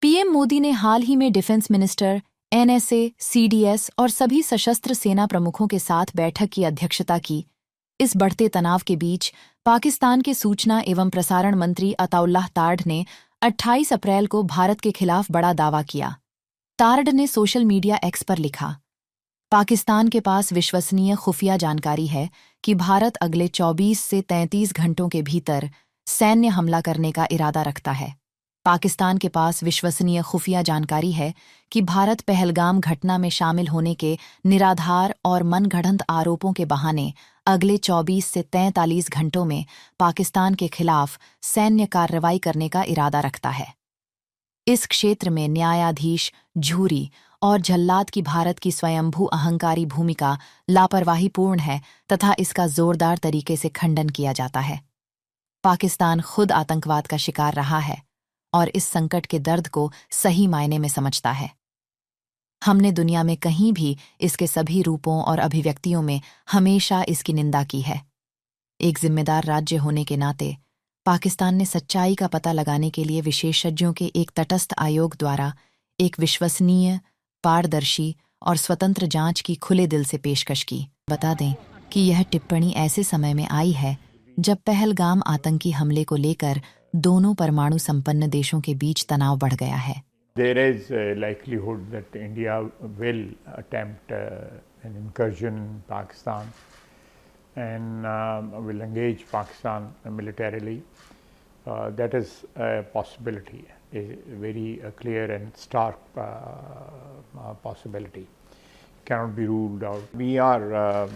PM Modi ने हाल ही में defence minister, NSA, CDS और सभी सशस्त्र सेना प्रमुखों के साथ बैठक की अध्यक्षता की। इस बढ़ते तनाव के बीच पाकिस्तान के सूचना एवं प्रसारण मंत्री अताउल्लाह तार्ड ने 28 अप्रैल को भारत के खिलाफ बड़ा दावा किया। तार्ड ने सोशल मीडिया एक्स पर लिखा, पाकिस्तान के पास विश्वसनीय खुफिया जानकारी है कि भारत अगले 24 से 33 घंटों के भीतर सैन्य हमला करने का इरादा रखता है। पाकिस्तान के पास विश्वसनीय खुफिया जानकारी है कि भारत पहलगाम घटना में शामिल होने के निराधार और मनगढ़ंत आरोपों के बहाने अगले 24 से 43 घंटों में पाकिस्तान के खिलाफ सैन्य कार्रवाई करने का इरादा रखता है। इस क्षेत्र में न्यायाधीश झूरी और जल्लाद की भारत की स्वयंभू अहंकारी भूमिका लापरवाहीपूर्ण है तथा इसका जोरदार तरीके से खंडन किया जाता है। पाकिस्तान खुद आतंकवाद का शिकार रहा है और इस संकट के दर्द को सही मायने में समझता है। हमने दुनिया में कहीं भी इसके सभी रूपों और अभिव्यक्तियों में हमेशा इसकी निंदा की है। एक जिम्मेदार राज्य होने के नाते पाकिस्तान ने सच्चाई का पता लगाने के लिए विशेषज्ञों के एक तटस्थ आयोग द्वारा एक विश्वसनीय, पारदर्शी और स्वतंत्र जांच की खुले दिल से पेशकश की। बता दें कि यह टिप्पणी ऐसे समय में आई है जब पहलगाम आतंकी हमले को लेकर दोनों परमाणु संपन्न देशों के बीच तनाव बढ़ गया है। There is a likelihood that India will attempt an incursion in Pakistan and will engage Pakistan militarily. That is a possibility, a very clear and stark possibility. Cannot be ruled out. We are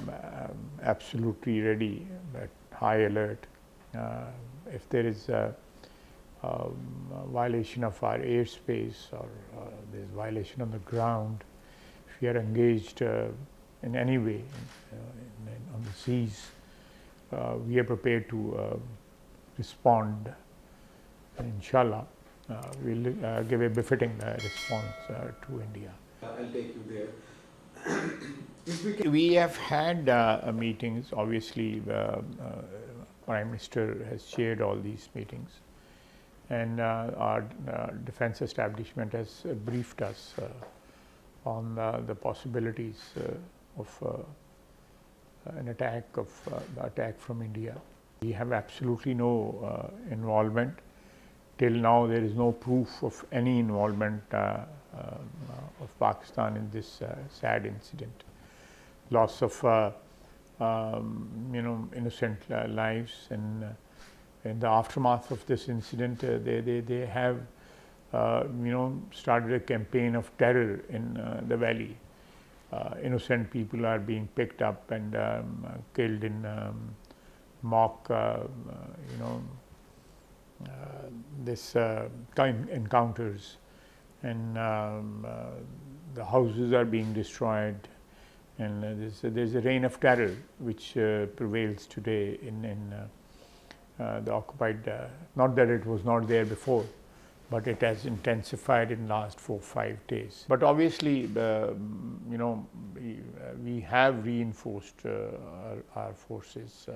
absolutely ready, at high alert. If there is a violation of our airspace or there is violation on the ground, if we are engaged in any way on the seas, we are prepared to respond. Inshallah, we will give a befitting response to India. I'll take you there. We have had meetings. Obviously, Prime Minister has chaired all these meetings, and our defense establishment has briefed us on the possibilities of an attack from India. We have absolutely no involvement. Till now, there is no proof of any involvement of Pakistan in this sad incident. Loss of innocent lives, and in the aftermath of this incident, they have started a campaign of terror in the valley. Innocent people are being picked up and killed in mock this time encounters, and the houses are being destroyed, and there's a reign of terror which prevails today in the occupied, not that it was not there before, but it has intensified in last 4-5 days. But obviously, we have reinforced our forces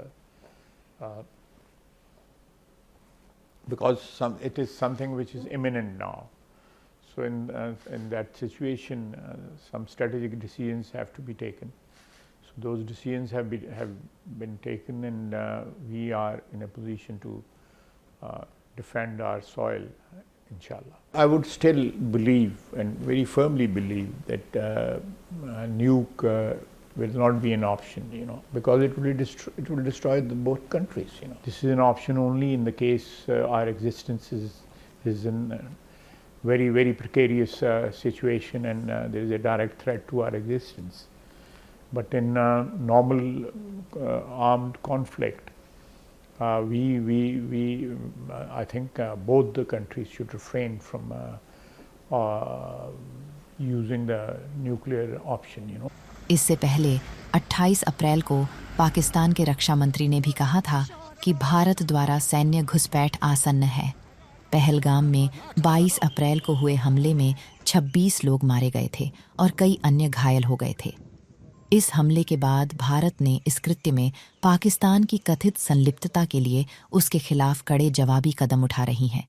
because it is something which is imminent now. So in that situation, some strategic decisions have to be taken. So those decisions have been taken, and we are in a position to defend our soil, inshallah. I would still believe, and very firmly believe, that nuke will not be an option, because it will destroy both countries. This is an option only in the case our existence is in very, very precarious situation, and there is a direct threat to our existence. But in normal armed conflict, I think both the countries should refrain from using the nuclear option. इससे पहले 28 अप्रैल को पाकिस्तान के रक्षा मंत्री ने भी कहा था कि भारत द्वारा सैन्य घुसपैठ आसन्न है। पहलगाम में 22 अप्रैल को हुए हमले में 26 लोग मारे गए थे और कई अन्य घायल हो गए थे। इस हमले के बाद भारत ने इस कृत्य में पाकिस्तान की कथित संलिप्तता के लिए उसके खिलाफ कड़े जवाबी कदम उठा रही है।